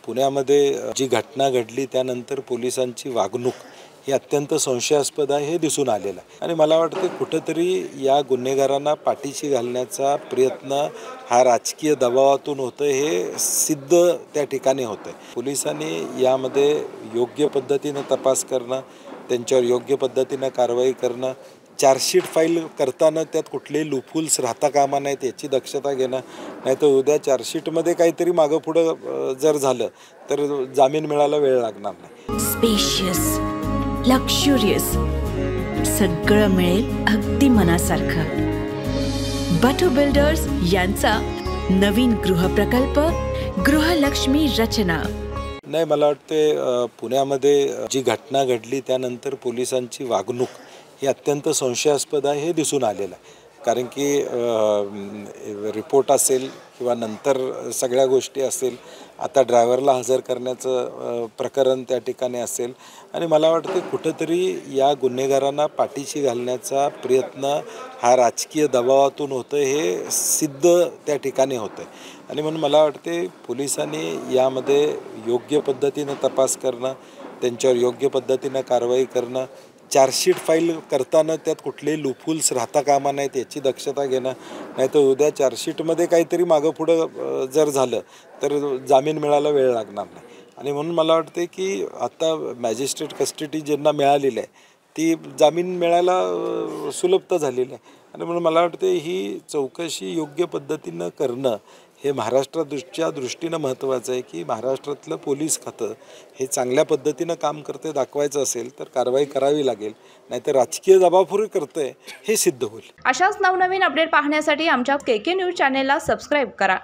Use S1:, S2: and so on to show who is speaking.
S1: पुण्यामध्ये जी घटना घडली त्यानंतर पोलिसांची वागणूक ही अत्यंत संशयास्पद आहे हे दिसून आलेलं आहे आणि मला वाटतं कुठंतरी या गुन्हेगारांना पाठीशी घालण्याचा प्रयत्न हा राजकीय दबावातून होतं हे सिद्ध त्या ठिकाणी होतं आहे। पोलिसांनी यामध्ये योग्य पद्धतीनं तपास करणं, त्यांच्यावर योग्य पद्धतीनं कारवाई करणं, चार्जशीट फाईल करताना त्यात कुठलेही लूपहोल्स राहता कामा नाहीत याची दक्षता घेणं, नाहीतर उद्या चार्जशीटमध्ये काहीतरी मागं पुढं जर झालं तर जामीन मिळायला वेळ लागणार नाही।
S2: स्पेशियस, लक्झुरियस, सगळं मिळेल अगदी मनासारखं। बटू बिल्डर्स यांचा नवीन गृहप्रकल्प गृहलक्ष्मी रचना।
S1: नाही, मला वाटते पुण्यामध्ये जी घटना घडली त्यानंतर पोलिसांची वागणूक ही अत्यंत संशयास्पद आहे हे दिसून आलेलं आहे। कारण की रिपोर्ट असेल किंवा नंतर सगळ्या गोष्टी असेल, आता ड्रायव्हरला हजर करण्याचं प्रकरण त्या ठिकाणी असेल आणि मला वाटतं कुठंतरी या गुन्हेगारांना पाठीशी घालण्याचा प्रयत्न हा राजकीय दबावातून होतं हे सिद्ध त्या ठिकाणी होतं आहे आणि म्हणून मला वाटते पोलिसांनी यामध्ये योग्य पद्धतीनं तपास करणं, त्यांच्यावर योग्य पद्धतीनं कारवाई करणं, चार्जशीट फाईल करताना त्यात कुठलेही लूपहोल्स राहता कामा नाहीत याची दक्षता घेणं, नाहीतर उद्या चार्जशीटमध्ये काहीतरी मागं पुढं जर झालं तर जामीन मिळायला वेळ लागणार नाही आणि म्हणून मला वाटते की आता मॅजिस्ट्रेट कस्टडी ज्यांना मिळालेली आहे ती जामीन मिळायला सुलभता झालेली आहे आणि म्हणून मला वाटते ही चौकशी योग्य पद्धतीनं करणं हे महाराष्ट्राच्या दृष्टीनं महत्त्वाचं आहे की महाराष्ट्रातलं पोलीस खातं हे चांगल्या पद्धतीनं काम करते दाखवायचं असेल तर कारवाई करावी लागेल, नाहीतर राजकीय दबावपुरी करतंय हे सिद्ध होईल।
S3: अशाच नवनवीन अपडेट पाहण्यासाठी आमच्या KK न्यूज चॅनेलला सबस्क्राईब करा।